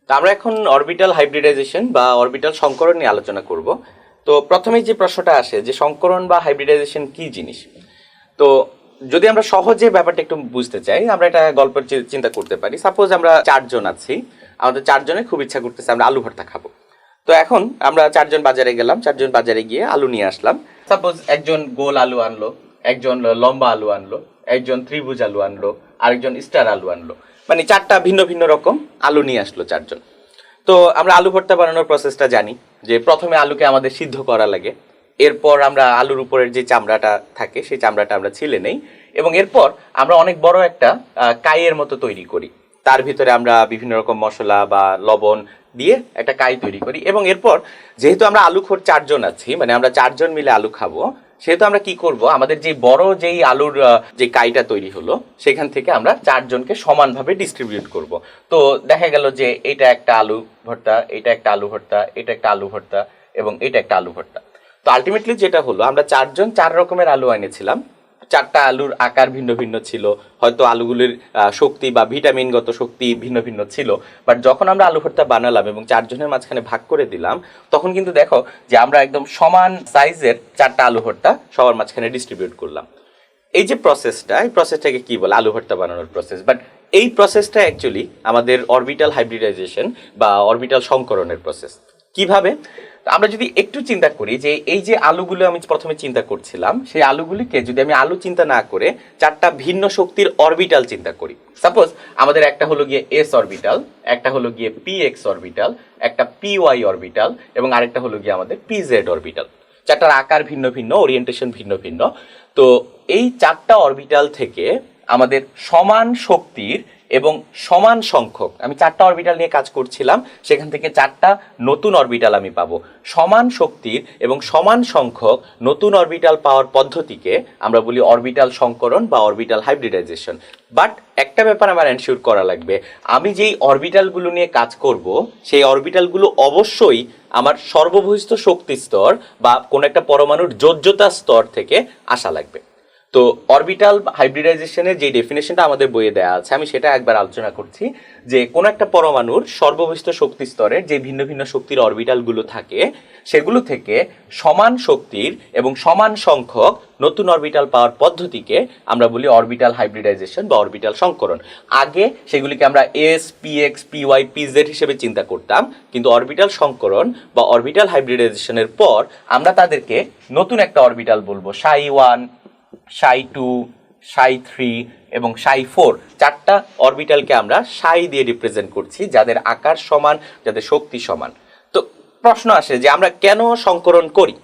তো আমরা এখন অরবিটাল হাইব্রিডাইজেশন বা অরবিটাল সংকরণ নিয়ে আলোচনা করব। তো প্রথমেই যে প্রশ্নটা আসে যে সংকরণ বা হাইব্রিডাইজেশন কি জিনিস। তো যদি আমরা সহজে ব্যাপারটা একটু বুঝতে চাই, আমরা এটা গল্পের চিন্তা করতে পারি। সাপোজ আমরা চারজন আছি, আমাদের চারজনের খুব ইচ্ছা করতেছে আমরা আলু ভর্তা খাবো। তো এখন আমরা চারজন বাজারে গেলাম, চারজন বাজারে গিয়ে আলু নিয়ে আসলাম। সাপোজ একজন গোল আলু আনলো, একজন লম্বা আলু আনলো, একজন ত্রিভুজ আলু আনলো, আরেকজন স্টার আলু আনলো। মানে চারটা ভিন্ন ভিন্ন রকম আলু নিয়ে আসলো চারজন। তো আমরা আলু ভর্তা বানানোর প্রসেসটা জানি যে প্রথমে আলুকে আমাদের সিদ্ধ করা লাগে। এরপর আমরা আলুর উপরের যে চামড়াটা থাকে সেই চামড়াটা আমরা ছিলে নেই, এবং এরপর আমরা অনেক বড় একটা কাইয়ের মতো তৈরি করি। তার ভিতরে আমরা বিভিন্ন রকম মশলা বা লবণ দিয়ে একটা কাই তৈরি করি, এবং এরপর যেহেতু আমরা আলুখোর চারজন আছি, মানে আমরা চারজন মিলে আলু খাবো, সেহেতু আমরা কি করব, আমাদের যে বড় যেই আলুর যে কাইটা তৈরি হলো সেখান থেকে আমরা চারজনকে সমানভাবে ডিস্ট্রিবিউট করব। তো দেখা গেল যে এটা একটা আলু ভর্তা, এটা একটা আলু ভর্তা, এটা একটা আলু ভর্তা, এবং এটা একটা আলু ভর্তা। তো আলটিমেটলি যেটা হলো, আমরা চারজন চার রকমের আলু এনেছিলাম। চারটা আলুর আকার ভিন্ন ভিন্ন ছিল, হয়তো আলুগুলির শক্তি বা ভিটামিনগত শক্তি ভিন্ন ভিন্ন ছিল। বাট যখন আমরা আলু ভর্তা বানালাম এবং চারজনের মাঝখানে ভাগ করে দিলাম, তখন কিন্তু দেখো যে আমরা একদম সমান সাইজের চারটা আলু ভর্তা সবার মাঝখানে ডিস্ট্রিবিউট করলাম। এই যে প্রসেসটা, এই প্রসেসটাকে কি বলে? আলু ভর্তা বানানোর প্রসেস। বাট এই প্রসেসটা অ্যাকচুয়ালি আমাদের অরবিটাল হাইব্রিডাইজেশন বা অরবিটাল সংকরণের প্রসেস। কিভাবে? আমরা যদি একটু চিন্তা করি যে এই যে আলুগুলো আমি প্রথমে চিন্তা করছিলাম, সেই আলুগুলিকে যদি আমি আলু চিন্তা না করে চারটা ভিন্ন শক্তির অরবিটাল চিন্তা করি। সাপোজ আমাদের একটা হলো গিয়ে এস অরবিটাল, একটা হলো গিয়ে পি এক্স অরবিটাল, একটা পি ওয়াই অরবিটাল, এবং আরেকটা হলো গিয়ে আমাদের পি জেড অরবিটাল। চারটার আকার ভিন্ন ভিন্ন, ওরিয়েন্টেশন ভিন্ন ভিন্ন। তো এই চারটা অরবিটাল থেকে আমাদের সমান শক্তির এবং সমান সংখ্যক, আমি চারটা অরবিটাল নিয়ে কাজ করছিলাম, সেখান থেকে চারটা নতুন অরবিটাল আমি পাবো। সমান শক্তির এবং সমান সংখ্যক নতুন অরবিটাল পাওয়ার পদ্ধতিকে আমরা বলি অরবিটাল সংকরণ বা অরবিটাল হাইব্রিডাইজেশন। বাট একটা ব্যাপার আমার এনশিওর করা লাগবে, আমি যেই অরবিটালগুলো নিয়ে কাজ করব সেই অরবিটালগুলো অবশ্যই আমার সর্ববহিস্থ শক্তি স্তর বা কোনো একটা পরমাণুর যোজ্যতা স্তর থেকে আসা লাগবে। তো অরবিটাল হাইব্রিডাইজেশনের যে ডেফিনেশনটা আমাদের বইয়ে দেওয়া আছে, আমি সেটা একবার আলোচনা করছি। যে কোনো একটা পরমাণুর সর্ববহিস্থ শক্তি স্তরের যে ভিন্ন ভিন্ন শক্তির অরবিটালগুলো থাকে, সেগুলো থেকে সমান শক্তির এবং সমান সংখ্যক নতুন অরবিটাল পাওয়ার পদ্ধতিকে আমরা বলি অরবিটাল হাইব্রিডাইজেশন বা অরবিটাল সংকরণ। আগে সেগুলিকে আমরা s, p x, p y, p z হিসেবে চিন্তা করতাম, কিন্তু অরবিটাল সংকরণ বা অরবিটাল হাইব্রিডাইজেশনের পর আমরা তাদেরকে নতুন একটা অরবিটাল বলবো, সাই ওয়ান, সাই টু, সাই থ্রি এবং সাই ফোর। চারটা অরবিটালকে আমরা সাই দিয়ে রিপ্রেজেন্ট করছি, যাদের আকার সমান, যাদের শক্তি সমান। তো প্রশ্ন আসে যে আমরা কেন সংকরণ করি।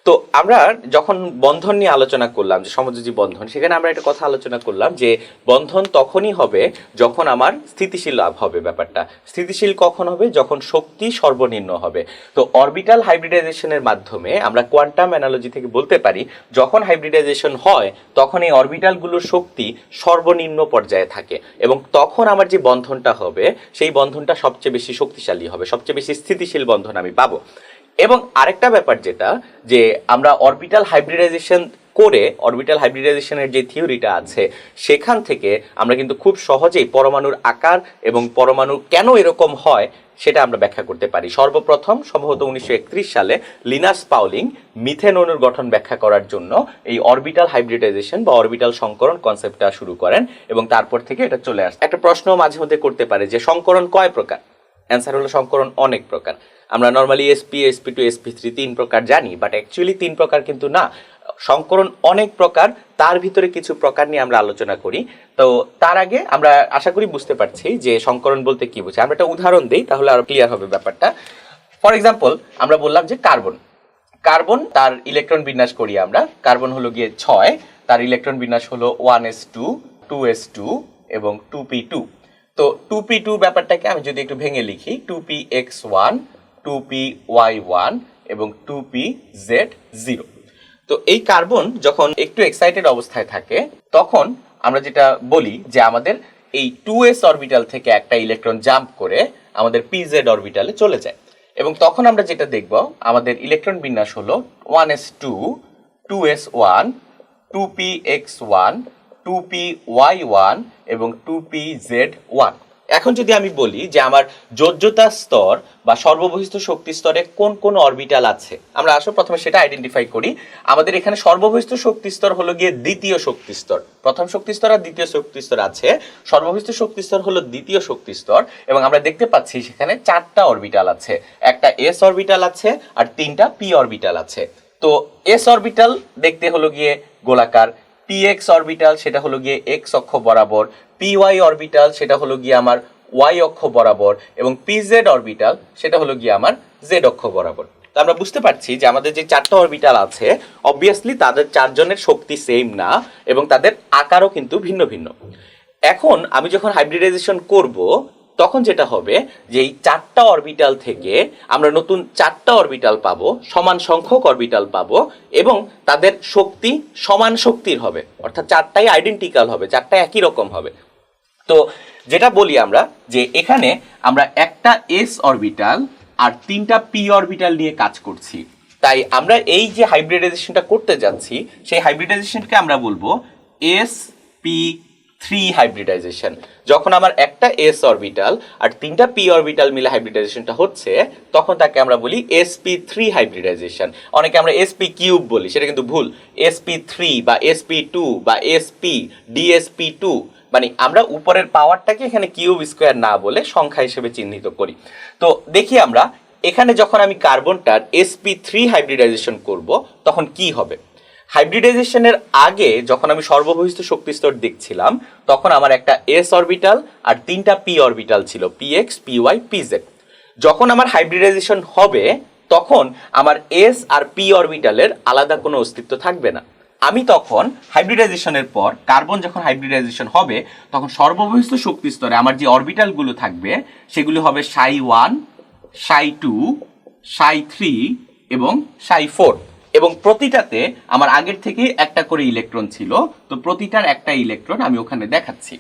তো আমরা যখন বন্ধন নিয়ে আলোচনা করলাম, যে সমযোজী বন্ধন, সেখানে আমরা একটা কথা আলোচনা করলাম যে বন্ধন তখনই হবে যখন আমার স্থিতিশীল হবে। ব্যাপারটা স্থিতিশীল কখন হবে? যখন শক্তি সর্বনিম্ন হবে। তো অরবিটাল হাইব্রিডাইজেশনের মাধ্যমে আমরা কোয়ান্টাম অ্যানালজি থেকে বলতে পারি, যখন হাইব্রিডাইজেশন হয় তখন এই অরবিটালগুলোর শক্তি সর্বনিম্ন পর্যায়ে থাকে, এবং তখন আমার যে বন্ধনটা হবে সেই বন্ধনটা সবচেয়ে বেশি শক্তিশালী হবে, সবচেয়ে বেশি স্থিতিশীল বন্ধন আমি পাবো। এবং আরেকটা ব্যাপার যেটা, যে আমরা অরবিটাল হাইব্রিডাইজেশন করে, অরবিটাল হাইব্রিডাইজেশনের যে থিওরিটা আছে সেখান থেকে আমরা কিন্তু খুব সহজেই পরমাণুর আকার এবং পরমাণু কেন এরকম হয় সেটা আমরা ব্যাখ্যা করতে পারি। সর্বপ্রথম সম্ভবত 1931 সালে লিনাস পাউলিং মিথেন অণুর গঠন ব্যাখ্যা করার জন্য এই অরবিটাল হাইব্রিডাইজেশন বা অরবিটাল সংকরণ কনসেপ্টটা শুরু করেন, এবং তারপর থেকে এটা চলে আসে। একটা প্রশ্ন মাঝে মধ্যে করতে পারে যে সংকরণ কয় প্রকার? অ্যান্সার হলো সংকরণ অনেক প্রকার। আমরা normally sp, sp two, sp three 3 প্রকার জানি, বাট অ্যাকচুয়ালি 3 প্রকার কিন্তু না। সংকরণ অনেক প্রকার, তার ভিতরে কিছু প্রকার নিয়ে আমরা আলোচনা করি। তো তার আগে আমরা আশা করি বুঝতে পারছি যে সংকরণ বলতে কি বোঝায়। আমরা একটা উদাহরণ দিই, তাহলে আরো ক্লিয়ার হবে ব্যাপারটা। ফর এক্সাম্পল, আমরা বললাম যে কার্বন, কার্বন তার ইলেকট্রন বিন্যাস করি আমরা। কার্বন হলো গিয়ে 6, তার ইলেকট্রন বিন্যাস হলো 1s2, 2s2 এবং 2p2। তো 2p2 ব্যাপারটাকে আমি যদি একটু ভেঙে লিখি, 2px1, 2py1 এবং 2pz0। তো এই কার্বন যখন একটু এক্সাইটেড অবস্থায় থাকে, তখন আমরা যেটা বলি যে আমাদের এই 2s অরবিটাল থেকে একটা ইলেকট্রন জাম্প করে আমাদের pz অরবিটালে চলে যায়, এবং তখন আমরা যেটা দেখব, আমাদের ইলেকট্রন বিন্যাস হলো 1s2, 2s1, 2px1, 2py1 এবং 2pz1। এখন যদি আমি বলি যে আমার যোজ্যতা স্তর বা সর্ববহিস্থ শক্তি স্তরে কোন কোন অরবিটাল আছে, আমরা আসো প্রথমে সেটা আইডেন্টিফাই করি। আমাদের এখানে সর্ববহিস্থ শক্তি স্তর হলো গিয়ে দ্বিতীয় শক্তি স্তর, প্রথম শক্তি স্তর আর দ্বিতীয় শক্তি স্তর আছে, সর্ববহিস্থ শক্তি স্তর হলো দ্বিতীয় শক্তি স্তর, এবং আমরা দেখতে পাচ্ছি সেখানে 4টা অরবিটাল আছে, একটা এস অরবিটাল আছে আর 3টা পি অরবিটাল আছে। তো এস অরবিটাল দেখতে হলো গিয়ে গোলাকার, পি এক্স অরবিটাল সেটা হলো গিয়ে এক্স অক্ষ বরাবর, পি ওয়াই অরবিটাল সেটা হলো গিয়ে আমার ওয়াই অক্ষ বরাবর, এবং পি জেড অরবিটাল সেটা হলো গিয়ে আমার জেড অক্ষ বরাবর। তো আমরা বুঝতে পারছি যে আমাদের যে 4টা অরবিটাল আছে অবভিয়াসলি তাদের 4জনের শক্তি সেম না এবং তাদের আকারও কিন্তু ভিন্ন ভিন্ন। এখন আমি যখন হাইব্রিডাইজেশন করব তখন যেটা হবে যে এই 4টা অরবিটাল থেকে আমরা নতুন 4টা অরবিটাল পাবো, সমান সংখ্যক অরবিটাল পাবো, এবং তাদের শক্তি সমান শক্তির হবে, অর্থাৎ 4টাই আইডেন্টিক্যাল হবে, 4টা একই রকম হবে। তো যেটা বলি আমরা যে এখানে আমরা একটা এস অরবিটাল আর 3টা পি অরবিটাল নিয়ে কাজ করছি, তাই আমরা এই যে হাইব্রিডাইজেশনটা করতে যাচ্ছি সেই হাইব্রিডাইজেশনকে আমরা বলবো এস পি 3 হাইব্রিডাইজেশন। যখন আমার একটা এস অরবিটাল আর 3টা পি অরবিটাল মিলে হাইব্রিডাইজেশনটা হচ্ছে তখন তাকে আমরা বলি sp3 হাইব্রিডাইজেশন। অনেকে আমরা sp কিউব বলি, সেটা কিন্তু ভুল। sp3 বা sp2 বা sp dsp2, মানে আমরা উপরের পাওয়ারটাকে এখানে কিউব স্কোয়ার না বলে সংখ্যা হিসেবে চিহ্নিত করি। তো দেখি আমরা এখানে যখন আমি কার্বনটার sp3 হাইব্রিডাইজেশন করব তখন কি হবে। হাইব্রিডাইজেশনের আগে যখন আমি সর্ববহিস্থ শক্তি স্তর দেখছিলাম তখন আমার একটা এস অরবিটাল আর 3টা পি অরবিটাল ছিল, p x p y p z. যখন আমার হাইব্রিডাইজেশন হবে তখন আমার এস আর পি অরবিটালের আলাদা কোনো অস্তিত্ব থাকবে না। আমি তখন হাইব্রিডাইজেশনের পর কার্বন যখন হাইব্রিডাইজেশন হবে তখন সর্ববহিস্থ শক্তি স্তরে আমার যে অরবিটালগুলো থাকবে সেগুলো হবে সাই 1, সাই 2, সাই 3 এবং সাই 4, এবং প্রতিটাতে আমার আগের থেকে একটা করে ইলেকট্রন ছিল, তো প্রতিটার একটা ইলেকট্রন আমি ওখানে দেখাচ্ছি।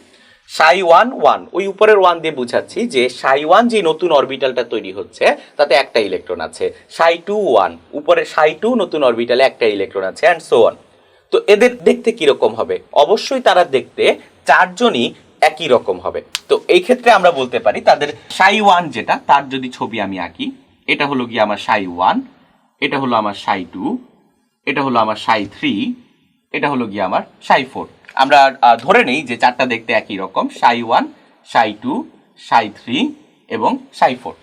সাই 1 1 ওই উপরের 1 দিয়ে বুঝাচ্ছি যে সাই 1 যে নতুন অরবিটালটা তৈরি হচ্ছে তাতে একটা ইলেকট্রন আছে, সাই 2 1 উপরে সাই 2 নতুন অরবিটালে একটা ইলেকট্রন আছে, অ্যান্ড সো অন। তো এদের দেখতে কিরকম হবে? অবশ্যই তারা দেখতে 4জনই একই রকম হবে। তো এই ক্ষেত্রে আমরা বলতে পারি তাদের সাই 1 যেটা, তার যদি ছবি আমি আঁকি, এটা হলো গিয়ে আমার সাই 1, এটা হলো আমার সাই 2, এটা হলো আমার সাই 3, এটা হলো গিয়ে আমার সাই 4। আমরা ধরে নেই যে 4টা দেখতে একই রকম, সাই 1, সাই 2, সাই 3 এবং সাই 4।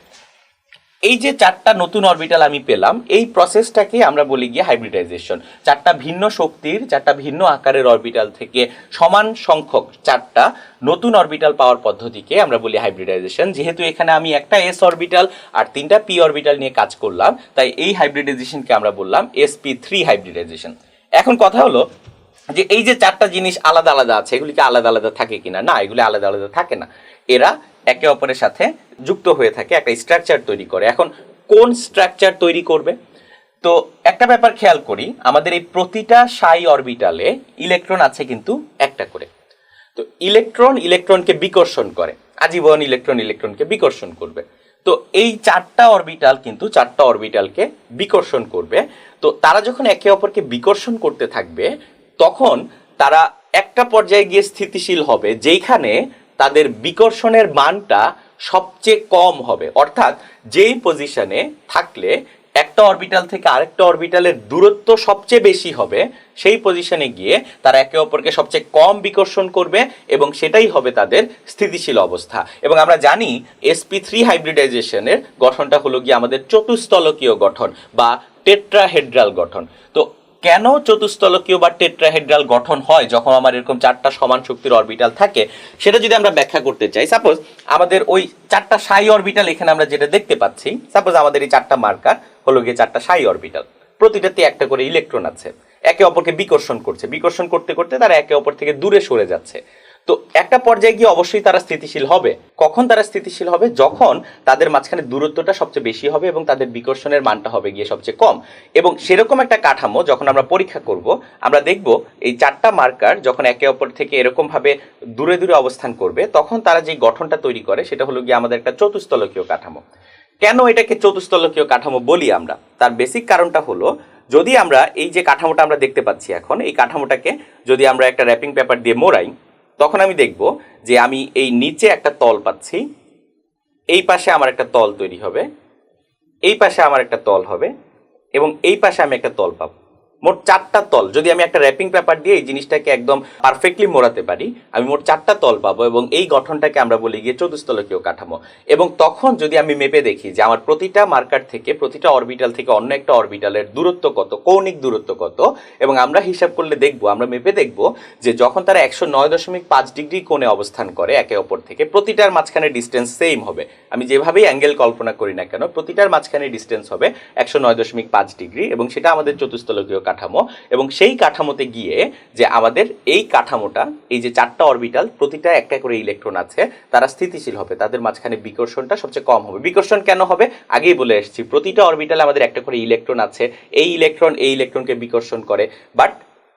এই যে 4টা নতুন অরবিটাল আমি পেলাম, এই প্রসেসটাকে আমরা বলি গিয়ে হাইব্রিডাইজেশন। 4টা ভিন্ন শক্তির 4টা ভিন্ন আকারের অরবিটাল থেকে সমান সংখ্যক 4টা নতুন অরবিটাল পাওয়ার পদ্ধতিকে আমরা বলি হাইব্রিডাইজেশন। যেহেতু এখানে আমি একটা এস অরবিটাল আর 3টা পি অরবিটাল নিয়ে কাজ করলাম তাই এই হাইব্রিডাইজেশনকে আমরা বললাম sp3 হাইব্রিডাইজেশন। এখন কথা হলো যে এই যে 4টা জিনিস আলাদা আলাদা আছে, এগুলি কি আলাদা আলাদা থাকে কিনা? না, এগুলি আলাদা আলাদা থাকে না, এরা একে অপরের সাথে যুক্ত হয়ে থাকে, একটা স্ট্রাকচার তৈরি করে। এখন কোন স্ট্রাকচার তৈরি করবে? তো একটা ব্যাপার খেয়াল করি, আমাদের এই প্রতিটা সাই অরবিটালে ইলেকট্রন আছে কিন্তু একটা করে। তো ইলেকট্রন ইলেকট্রনকে বিকর্ষণ করে, আজীবন ইলেকট্রন ইলেকট্রনকে বিকর্ষণ করবে। তো এই 4টা অরবিটাল কিন্তু 4টা অরবিটালকে বিকর্ষণ করবে। তো তারা যখন একে অপরকে বিকর্ষণ করতে থাকবে তখন তারা একটা পর্যায়ে গিয়ে স্থিতিশীল হবে যেখানে তাদের বিকর্ষণের মানটা সবচেয়ে কম হবে, অর্থাৎ যেই পজিশনে থাকলে একটা অরবিটাল থেকে আরেকটা অরবিটালের দূরত্ব সবচেয়ে বেশি হবে সেই পজিশনে গিয়ে তারা একে অপরকে সবচেয়ে কম বিকর্ষণ করবে এবং সেটাই হবে তাদের স্থিতিশীল অবস্থা। এবং আমরা জানি sp3 হাইব্রিডাইজেশনের গঠনটা হলো গিয়ে আমাদের চতুস্তলকীয় গঠন বা টেট্রাহেড্রাল গঠন। তো কেন চতুস্তলকীয় বা টেট্রাহেড্রাল গঠন হয় যখন আমার এরকম 4টা সমান শক্তির অরবিটাল থাকে সেটা যদি আমরা ব্যাখ্যা করতে চাই, সাপোজ আমাদের ওই 4টা সাই অরবিটাল এখানে আমরা যেটা দেখতে পাচ্ছি, সাপোজ আমাদের এই 4টা মার্কার হলো গিয়ে 4টা সাই অরবিটাল, প্রতিটাতে একটা করে ইলেকট্রন আছে, একে অপরকে বিকর্ষণ করছে, বিকর্ষণ করতে করতে তারা একে অপর থেকে দূরে সরে যাচ্ছে। তো একটা পর্যায়ে গিয়ে অবশ্যই তারা স্থিতিশীল হবে। কখন তারা স্থিতিশীল হবে? যখন তাদের মাঝখানে দূরত্বটা সবচেয়ে বেশি হবে এবং তাদের বিকর্ষণের মানটা হবে গিয়ে সবচেয়ে কম। এবং সেরকম একটা কাঠামো যখন আমরা পরীক্ষা করব আমরা দেখব এই 4টা মার্কার যখন একে অপর থেকে এরকম ভাবে দূরে দূরে অবস্থান করবে তখন তারা যে গঠনটা তৈরি করে সেটা হলো গিয়ে আমাদের একটা চতুস্তলকীয় কাঠামো। কেন এটাকে চতুস্তলকীয় কাঠামো বলি আমরা? তার বেসিক কারণটা হলো, যদি আমরা এই যে কাঠামোটা আমরা দেখতে পাচ্ছি এখন, এই কাঠামোটাকে যদি আমরা একটা র্যাপিং পেপার দিয়ে মোড়াই তখন আমি দেখব যে আমি এই নিচে একটা তল পাচ্ছি, এই পাশে আমার একটা তল তৈরি হবে, এই পাশে আমার একটা তল হবে, এবং এই পাশে আমি একটা তল পাবো। মোট 4টা তল। যদি আমি একটা র্যাপিং পেপার দিয়ে এই জিনিসটাকে একদম পারফেক্টলি মোড়াতে পারি, আমি মোট 4টা তল পাবো, এবং এই গঠনটাকে আমরা বলি গিয়ে চতুস্তলকীয় কাঠামো। এবং তখন যদি আমি মেপে দেখি যে আমার প্রতিটা মার্কার থেকে, প্রতিটা অরবিটাল থেকে অন্য একটা অরবিটালের দূরত্ব কত, কৌণিক দূরত্ব কত, এবং আমরা হিসাব করলে দেখব, আমরা মেপে দেখব যে যখন তারা 109.5 ডিগ্রি কোণে অবস্থান করে একে অপর থেকে, প্রতিটার মাঝখানে ডিস্টেন্স সেম হবে। আমি যেভাবেই অ্যাঙ্গেল কল্পনা করি না কেন, প্রতিটার মাঝখানে ডিস্টেন্স হবে 109.5 ডিগ্রি, এবং সেটা আমাদের চতুস্তলকীয় কাঠামো। এবং সেই কাঠামোতে গিয়ে যে আমাদের এই কাঠামোটা, এই যে 4টা অরবিটাল, প্রতিটা একটা করে ইলেকট্রন আছে, তারা স্থিতিশীল হবে, তাদের মাঝখানে বিকর্ষণটা সবচেয়ে কম হবে। বিকর্ষণ কেন হবে আগেই বলে এসেছি, প্রতিটা অরবিটালে আমাদের একটা করে ইলেকট্রন আছে, এই ইলেকট্রনকে বিকর্ষণ করে, বাট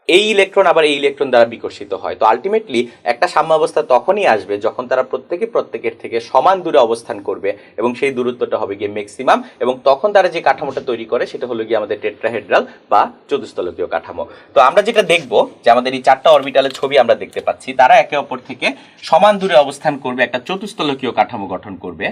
এই ইলেকট্রন আবার এই ইলেকট্রন দ্বারা বিকর্ষিত হয়। তো আলটিমেটলি একটা সাম্যাবস্থা তখনই আসবে যখন তারা প্রত্যেকের থেকে সমান দূরে অবস্থান করবে, এবং সেই দূরত্বটা হবে গিয়ে ম্যাক্সিমাম, এবং তখন তারা যে কাঠামোটা তৈরি করে সেটা হলো গিয়ে আমাদের টেট্রাহেড্রাল বা চতুস্তলকীয় কাঠামো। তো আমরা যেটা দেখব যে আমাদের এই 4টা অরবিটালের ছবি আমরা দেখতে পাচ্ছি, তারা একে অপর থেকে সমান দূরে অবস্থান করবে, একটা চতুস্তলকীয় কাঠামো গঠন করবে।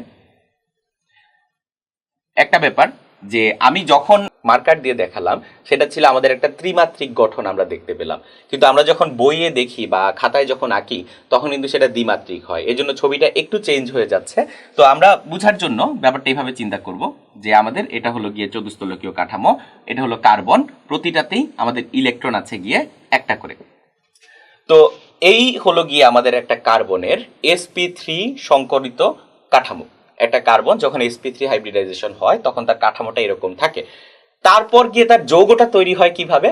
একটা ব্যাপার যে আমি যখন মার্কার দিয়ে দেখালাম সেটা ছিল আমাদের একটা ত্রিমাত্রিক গঠন আমরা দেখতে পেলাম, কিন্তু আমরা যখন বইয়ে দেখি বা খাতায় যখন আঁকি তখন কিন্তু সেটা দ্বিমাত্রিক হয়, এজন্য ছবিটা একটু চেঞ্জ হয়ে যাচ্ছে। তো আমরা বুঝার জন্য ব্যাপারটা এইভাবে চিন্তা করব যে আমাদের এটা হলো গিয়ে চতুস্তলকীয় কাঠামো, এটা হলো কার্বন, প্রতিটাতেই আমাদের ইলেকট্রন আছে গিয়ে একটা করে। তো এই হলো গিয়ে আমাদের একটা কার্বনের sp3 সংকরিত কাঠামো। একটা কার্বন যখন sp3 হাইব্রিডাইজেশন হয় তখন তার কাঠামোটা এরকম থাকে। তারপর গিয়ে তার যৌগটা তৈরি হয় কিভাবে,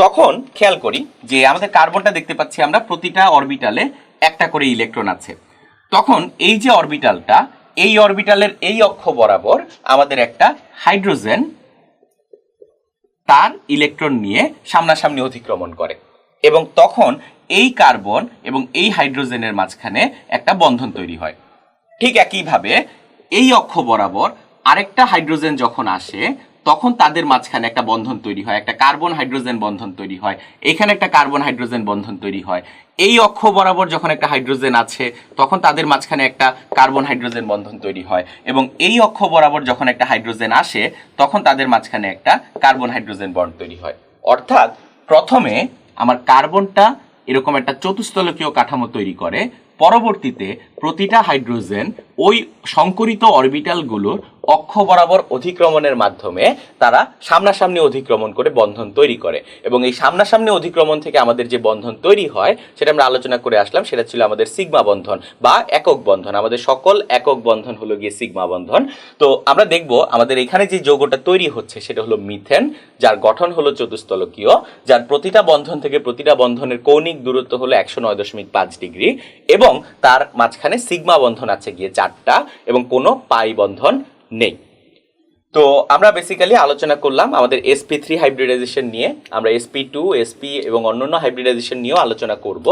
তখন খেয়াল করি যে আমাদের কার্বনটা দেখতে পাচ্ছি আমরা প্রতিটা অরবিটালে একটা করে ইলেকট্রন আছে। তখন এই যে অরবিটালটা, এই অরবিটালের এই অক্ষ বরাবর আমাদের একটা হাইড্রোজেন তার ইলেকট্রন নিয়ে সামনাসামনি অতিক্রমণ করে, এবং তখন এই কার্বন এবং এই হাইড্রোজেনের মাঝখানে একটা বন্ধন তৈরি হয়। ঠিক একইভাবে এই অক্ষ বরাবর আরেকটা হাইড্রোজেন যখন আসে তখন তাদের মাঝখানে একটা বন্ধন তৈরি হয়, একটা কার্বন হাইড্রোজেন বন্ধন তৈরি হয়, এখানে একটা কার্বন হাইড্রোজেন বন্ধন তৈরি হয়। এই অক্ষ বরাবর যখন একটা হাইড্রোজেন আছে তখন তাদের মাঝখানে একটা কার্বন হাইড্রোজেন বন্ধন তৈরি হয়, এবং এই অক্ষ বরাবর যখন একটা হাইড্রোজেন আসে তখন তাদের মাঝখানে একটা কার্বন হাইড্রোজেন বন্ড তৈরি হয়। অর্থাৎ প্রথমে আমার কার্বনটা এরকম একটা চতুস্তলকীয় কাঠামো তৈরি করে, পরবর্তীতে প্রতিটা হাইড্রোজেন ওই সংকরিত অরবিটালগুলোর অক্ষ বরাবর অধিক্রমণের মাধ্যমে তারা সামনাসামনি অধিক্রমণ করে বন্ধন তৈরি করে, এবং এই সামনাসামনি অধিক্রমণ থেকে আমাদের যে বন্ধন তৈরি হয় সেটা আমরা আলোচনা করে আসলাম, সেটা ছিল আমাদের সিগমা বন্ধন বা একক বন্ধন। আমাদের সকল একক বন্ধন হলো গিয়ে সিগমা বন্ধন। তো আমরা দেখব আমাদের এখানে যে যৌগটা তৈরি হচ্ছে সেটা হলো মিথেন, যার গঠন হলো চতুস্তলকীয়, যার প্রতিটা বন্ধন থেকে প্রতিটা বন্ধনের কৌণিক দূরত্ব হলো 109.5 ডিগ্রি, এবং তার মাঝখানে সিগমা বন্ধন আছে গিয়ে 4টা, এবং কোনো পাই বন্ধন নেই। তো আমরা বেসিক্যালি আলোচনা করলাম আমাদের sp3 হাইব্রিডাইজেশন নিয়ে, আমরা sp2 sp এবং অন্যান্য হাইব্রিডাইজেশন নিয়েও আলোচনা করব।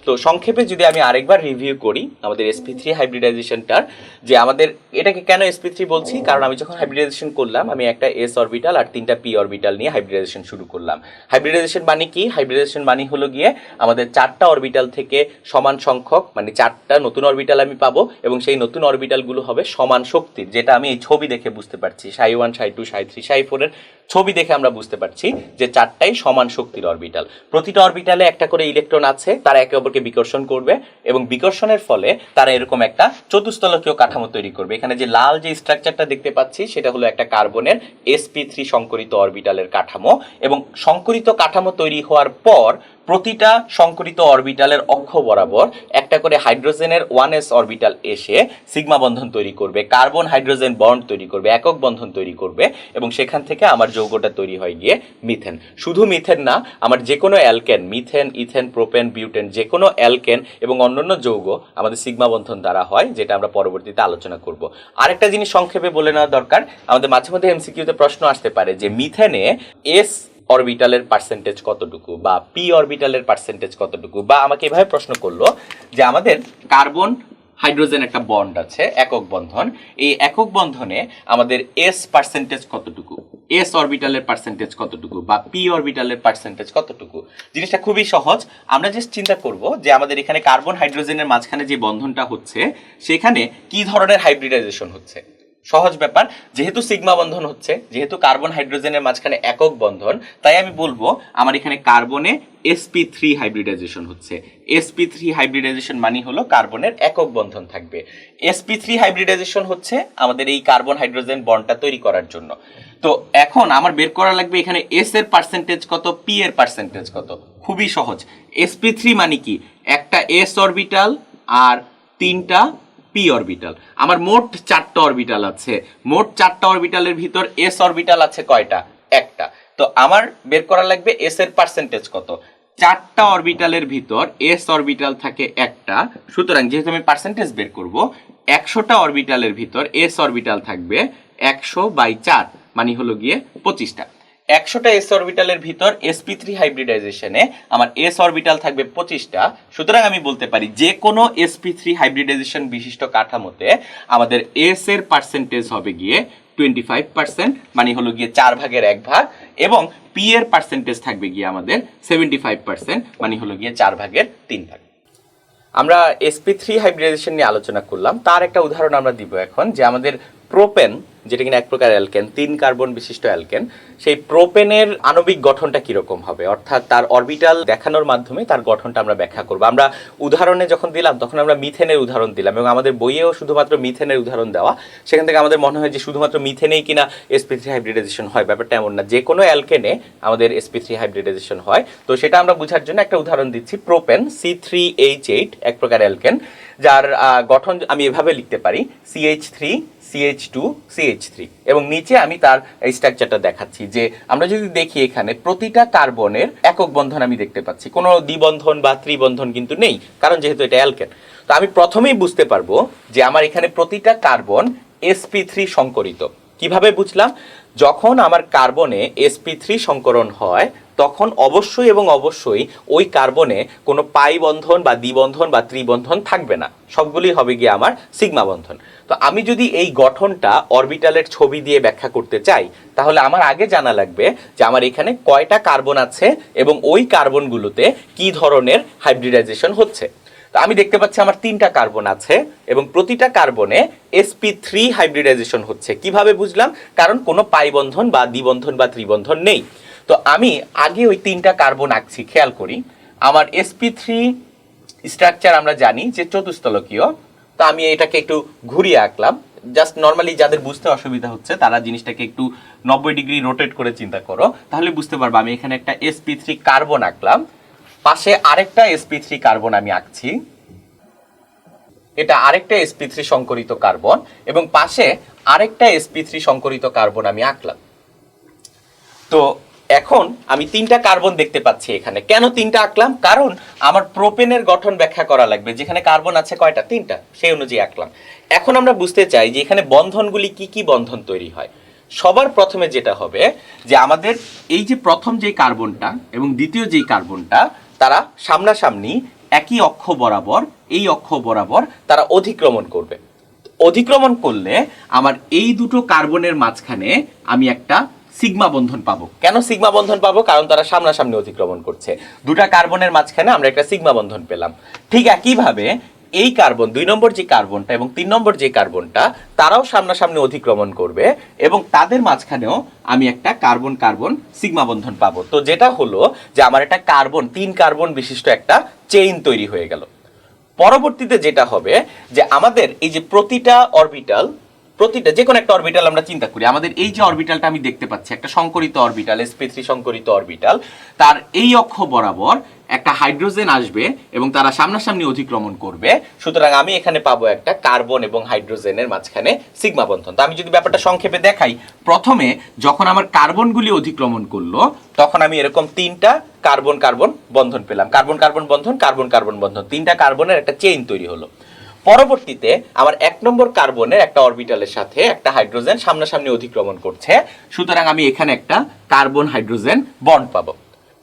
তো সংক্ষেপে যদি আমি আরেকবার রিভিউ করি আমাদের sp3 হাইব্রিডাইজেশনটার, যে আমাদের এটাকে কেন sp3 বলছি, কারণ আমি যখন হাইব্রিডাইজেশন করলাম আমি একটা s অরবিটাল আর 3টা p অরবিটাল নিয়ে হাইব্রিডাইজেশন শুরু করলাম। হাইব্রিডাইজেশন মানে কি? হাইব্রিডাইজেশন মানে হলো গিয়ে আমাদের 4টা অরবিটাল থেকে সমান সংখ্যক, মানে 4টা নতুন অরবিটাল আমি পাবো, এবং সেই নতুন অরবিটালগুলো হবে সমান শক্তির, যেটা আমি এই ছবি দেখে বুঝতে পারছি, ψ1 ψ2 ψ3 ψ4 এর ছবি দেখে আমরা বুঝতে পারছি যে 4টাই সমান শক্তির অরবিটাল। প্রতিটা অরবিটালে একটা করে ইলেকট্রন আছে, তারা একে অপরকে বিকর্ষণ করবে, এবং বিকর্ষণের ফলে তারা এরকম একটা চতুস্তলকীয় কাঠামো তৈরি করবে। এখানে যে লাল যে স্ট্রাকচারটা দেখতে পাচ্ছি সেটা হলো একটা কার্বনের sp3 সংকরিত অরবিটালের কাঠামো, এবং সংকরিত কাঠামো তৈরি হওয়ার পর প্রতিটা সংকরিত অরবিটালের অক্ষ বরাবর একটা করে হাইড্রোজেনের 1s অরবিটাল এসে সিগমা বন্ধন তৈরি করবে, কার্বন হাইড্রোজেন বন্ড তৈরি করবে, একক বন্ধন তৈরি করবে, এবং সেখান থেকে আমার যৌগটা তৈরি হয় গিয়ে মিথেন। শুধু মিথেন না, আমার যে কোনো alkane, methane, ethane, propane, butane, যে কোনো অ্যালকেন এবং অন্যান্য যৌগ আমাদের সিগমা বন্ধন দ্বারা হয়, যেটা আমরা পরবর্তীতে আলোচনা করব। আরেকটা জিনিস সংক্ষেপে বলে নেওয়া দরকার, আমাদের মাঝে মধ্যে এমসিকিউতে প্রশ্ন আসতে পারে যে মিথেনে এস অরবিটালের পার্সেন্টেজ কতটুকু বা পি অরবিটালের পার্সেন্টেজ কতটুকু, বা আমাকে এভাবে প্রশ্ন করলো যে আমাদের কার্বন হাইড্রোজেন একটা বন্ড আছে, একক বন্ধন। এই একক বন্ধনে আমাদের এস পার্সেন্টেজ কতটুকু, এস অরবিটালের পার্সেন্টেজ কতটুকু বা পি অরবিটালের পার্সেন্টেজ কতটুকু, জিনিসটা খুবই সহজ। আমরা জাস্ট চিন্তা করব যে আমাদের এখানে কার্বন হাইড্রোজেনের মাঝখানে যে বন্ধনটা হচ্ছে সেখানে কি ধরনের হাইব্রিডাইজেশন হচ্ছে। সহজ ব্যাপার, যেহেতু সিগমা বন্ধন হচ্ছে, যেহেতু কার্বন হাইড্রোজেনের মাঝখানে একক বন্ধন, তাই আমি বলবো আমার এখানে কার্বনে sp3 হাইব্রিডাইজেশন হচ্ছে। sp3 হাইব্রিডাইজেশন মানে হলো কার্বনের একক বন্ধন থাকবে। sp3 হাইব্রিডাইজেশন হচ্ছে আমাদের এই কার্বন হাইড্রোজেন বন্ডটা তৈরি করার জন্য। তো এখন আমার বের করা লাগবে এখানে s এর পার্সেন্টেজ কত, p এর পার্সেন্টেজ কত। খুবই সহজ, sp3 মানে কি, একটা s অরবিটাল আর তিনটা পি অরবিটাল। আমার মোট 4টা অরবিটাল আছে, মোট 4টা অরবিটালের ভিতর এস অরবিটাল আছে কয়টা, একটা। তো আমার বের করা লাগবে এস এর পার্সেন্টেজ কত। 4টা অরবিটালের ভিতর এস অরবিটাল থাকে একটা, সুতরাং যেহেতু আমি পার্সেন্টেজ বের করব, 100টা অরবিটালের ভিতর এস অরবিটাল থাকবে 100/4 মানে হলো গিয়ে 25টা। 100টা এস অরবিটালের ভিতর sp3 হাইব্রিডাইজেশনে আমার এস অরবিটাল থাকবে 25টা। সুতরাং আমি বলতে পারি যে কোনো sp3 হাইব্রিডাইজেশন বিশিষ্ট কাঠামোতে আমাদের এস এর পার্সেন্টেজ হবে গিয়ে 25%, মানে হলো গিয়ে 4/1 এবং পি এর পার্সেন্টেজ থাকবে গিয়ে আমাদের 75%, মানে হলো গিয়ে 4/3। আমরা sp3 হাইব্রিডাইজেশন নিয়ে আলোচনা করলাম, তার একটা উদাহরণ আমরা দিব এখন, যে আমাদের প্রোপেন, যেটা কিনা এক প্রকার অ্যালকেন, 3 কার্বন বিশিষ্ট অ্যালকেন, সেই প্রোপেনের আণবিক গঠনটা কিরকম হবে, অর্থাৎ তার অরবিটাল দেখানোর মাধ্যমে তার গঠনটা আমরা ব্যাখ্যা করব। আমরা উদাহরণে যখন দিলাম তখন আমরা মিথেনের উদাহরণ দিলাম, এবং আমাদের বইয়েও শুধুমাত্র মিথেনের উদাহরণ দেওয়া। সেখান থেকে আমাদের মনে হয় যে শুধুমাত্র মিথেনেই কিনা sp3 হাইব্রিডাইজেশন হয়, ব্যাপারটা এমন না, যে কোনো অ্যালকেনে আমাদের sp3 হাইব্রিডাইজেশন হয়। তো সেটা আমরা বোঝার জন্য একটা উদাহরণ দিচ্ছি, প্রোপেন C3H8, এক প্রকার অ্যালকেন, যার গঠন আমি এভাবে লিখতে পারি CH3 CH2 CH3, এবং নিচে আমি তার স্ট্রাকচারটা দেখাচ্ছি। যে আমরা যদি দেখি এখানে প্রতিটা কার্বনের একক বন্ধন আমি দেখতে পাচ্ছি, কোনো দ্বিবন্ধন বা ত্রিবন্ধন কিন্তু নেই, কারণ যেহেতু এটা অ্যালকেন। তো আমি প্রথমেই বুঝতে পারবো যে আমার এখানে প্রতিটা কার্বন sp3 সংকরিত। কিভাবে বুঝলাম, যখন আমার কার্বনে sp3 সংকরণ হয় তখন অবশ্যই এবং অবশ্যই ওই কার্বনে কোনো পাই বন্ধন বা দ্বিবন্ধন বা ত্রিবন্ধন থাকবে না, সবগুলি হবে গিয়ে আমার সিগমা বন্ধন। তো আমি যদি এই গঠনটা অরবিটালের ছবি দিয়ে ব্যাখ্যা করতে চাই, তাহলে আমার আগে জানা লাগবে যে আমার এখানে কয়টা কার্বন আছে এবং ওই কার্বনগুলোতে কি ধরনের হাইব্রিডাইজেশন হচ্ছে। তো আমি দেখতে পাচ্ছি আমার 3টা কার্বন আছে এবং প্রতিটা কার্বনে sp3 হাইব্রিডাইজেশন হচ্ছে। কিভাবে বুঝলাম, কারণ কোনো পাই বন্ধন বা দ্বিবন্ধন বা ত্রিবন্ধন নেই। তো আমি আগে ওই 3টা কার্বন আঁকছি, খেয়াল করি। আমার sp3 স্ট্রাকচার আমরা জানি যে চতুস্তলকীয়, তো আমি এটাকে একটু ঘুরিয়ে আঁকলাম। জাস্ট নর্মালি যাদের বুঝতে অসুবিধা হচ্ছে তারা জিনিসটাকে একটু 90 ডিগ্রি রোটেট করে চিন্তা করো, তাহলে বুঝতে পারবো। আমি এখানে একটা sp3 কার্বন আঁকলাম, পাশে আরেকটা sp3 কার্বন আমি আঁকছি, এটা আরেকটা sp3 সংকরিত কার্বন, এবং পাশে আরেকটা sp3 সংকরিত কার্বন আমি আঁকলাম। তো এখন আমি 3টা কার্বন দেখতে পাচ্ছি এখানে। কেন 3টা আঁকলাম, কারণ আমার প্রোপেনের গঠন ব্যাখ্যা করা লাগবে, যেখানে কার্বন আছে কয়টা, 3টা, সেই অনুযায়ী আঁকলাম। এখন আমরা বুঝতে চাই যে এখানে বন্ধনগুলি কি কি বন্ধন তৈরি হয়। সবার প্রথমে যেটা হবে যে আমাদের এই যে প্রথম যে কার্বনটা এবং দ্বিতীয় যে কার্বনটা, তারা সামনাসামনি একই অক্ষ বরাবর, এই অক্ষ বরাবর তারা অধিক্রমণ করবে। অধিক্রমণ করলে আমার এই দুটো কার্বনের মাঝখানে আমি একটা সিগমা বন্ধন পাবো। কেন সিগমা বন্ধন পাবো, কারণ তারা সামনাসামনি অতিক্রমণ করছে। দুটা কার্বনের মাঝখানে আমরা একটা সিগমা বন্ধন পেলাম। ঠিক একইভাবে এই কার্বন 2 নম্বর যে কার্বনটা এবং 3 নম্বর যে কার্বনটা, তারাও সামনাসামনি অতিক্রমণ করবে এবং তাদের মাঝখানেও আমি একটা কার্বন কার্বন সিগমা বন্ধন পাবো। তো যেটা হলো যে আমার একটা কার্বন, 3 কার্বন বিশিষ্ট একটা চেইন তৈরি হয়ে গেল। পরবর্তীতে যেটা হবে যে আমাদের এই যে প্রতিটা অরবিটাল, প্রতিটা যে কোনো একটা অরবিটাল আমরা চিন্তা করি, আমাদের এই যে অরবিটালটা আমি দেখতে পাচ্ছি একটা সংকরিত অরবিটাল, sp3 সংকরিত অরবিটাল, তার এই অক্ষ বরাবর একটা হাইড্রোজেন আসবে এবং তারা সামনাসামনি অতিক্রমণ করবে। সুতরাং আমি এখানে পাবো একটা কার্বন এবং হাইড্রোজেনের মাঝখানে সিগমা বন্ধন। তো আমি যদি ব্যাপারটা সংক্ষেপে দেখাই, প্রথমে যখন আমার কার্বনগুলি অতিক্রমণ করলো তখন আমি এরকম 3টা কার্বন কার্বন বন্ধন পেলাম, কার্বন কার্বন বন্ধন, কার্বন কার্বন বন্ধন, 3টা কার্বনের একটা চেইন তৈরি হলো। পরবর্তীতে আমার 1 নম্বর কার্বনের একটা অরবিটালের সাথে একটা হাইড্রোজেন সামনাসামনি অতিক্রমণ করছে, সুতরাং আমি এখানে একটা কার্বন হাইড্রোজেন বন্ড পাবো।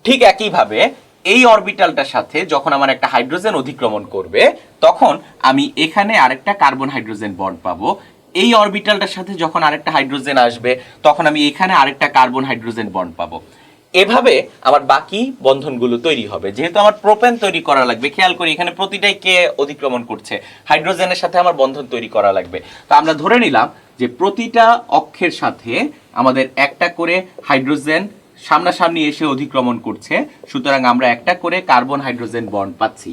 ঠিক একইভাবে এই অরবিটালটার সাথে যখন আমার একটা হাইড্রোজেন অতিক্রমণ করবে তখন আমি এখানে আরেকটা কার্বন হাইড্রোজেন বন্ড পাবো। এই অরবিটালটার সাথে যখন আরেকটা হাইড্রোজেন আসবে তখন আমি এখানে আরেকটা কার্বন হাইড্রোজেন বন্ড পাবো। এভাবে আমার বাকি বন্ধনগুলো তৈরি হবে। যেহেতু আমার প্রোপেন তৈরি করা লাগবে, খেয়াল করি এখানে প্রতিটাই কে অতিক্রমণ করছে, হাইড্রোজেনের সাথে আমার বন্ধন তৈরি করা লাগবে। তো আমরা ধরে নিলাম যে প্রতিটা অক্ষের সাথে আমাদের একটা করে হাইড্রোজেন সামনাসামনি এসে অতিক্রমণ করছে, সুতরাং আমরা একটা করে কার্বন হাইড্রোজেন বন্ড পাচ্ছি।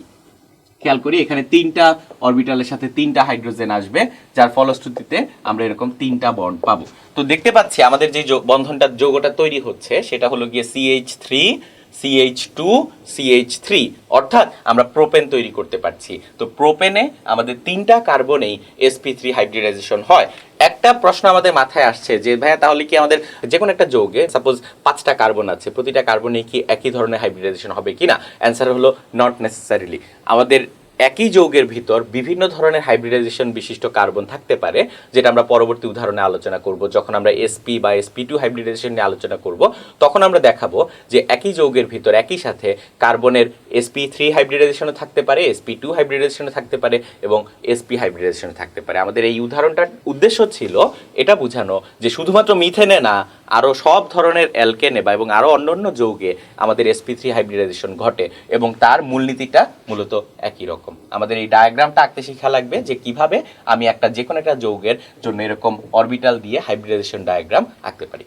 খেয়াল করি এখানে তিনটা অরবিটালের সাথে তিনটা হাইড্রোজেন আসবে, যার ফলশ্রুতিতে আমরা এরকম তিনটা বন্ড পাবো। তো দেখতে পাচ্ছি আমাদের যে বন্ধনটা যৌগটা তৈরি হচ্ছে সেটা হলো গিয়ে CH3 CH2 CH3, অর্থাৎ আমরা প্রোপেন তৈরি করতে পারছি। তো প্রোপেনে আমাদের তিনটা কার্বনেই sp3 হাইব্রিডাইজেশন হয়। একটা প্রশ্ন আমাদের মাথায় আসছে যে ভাইয়া তাহলে কি আমাদের যে কোনো একটা যৌগে সাপোজ 5টা কার্বন আছে, প্রতিটা কার্বনে কি একই ধরনের হাইব্রিডাইজেশন হবে কিনা? অ্যান্সার হলো নট নেসেসারিলি। আমাদের একই যৌগের ভিতর বিভিন্ন ধরনের হাইব্রিডাইজেশন বিশিষ্ট কার্বন থাকতে পারে, যেটা আমরা পরবর্তী উদাহরণে আলোচনা করব। যখন আমরা sp বা sp2 হাইব্রিডাইজেশন নিয়ে আলোচনা করব তখন আমরা দেখাবো যে একই যৌগের ভিতর একই সাথে কার্বনের sp3 হাইব্রিডাইজেশনও থাকতে পারে, sp2 হাইব্রিডাইজেশনও থাকতে পারে এবং sp হাইব্রিডাইজেশনও থাকতে পারে। আমাদের এই উদাহরণটার উদ্দেশ্য ছিল এটা বোঝানো যে শুধুমাত্র মিথেনে না, আরও সব ধরনের অ্যালকেনে বা এবং আরও অন্যান্য যৌগে আমাদের sp3 হাইব্রিডাইজেশন ঘটে এবং তার মূলনীতিটা মূলত একই রকম। আমাদের এই ডায়াগ্রামটা আঁকতে শেখা লাগবে যে কিভাবে আমি যে কোনো একটা যৌগের জন্য এরকম অরবিটাল দিয়ে হাইব্রিডাইজেশন ডায়াগ্রাম আঁকতে পারি।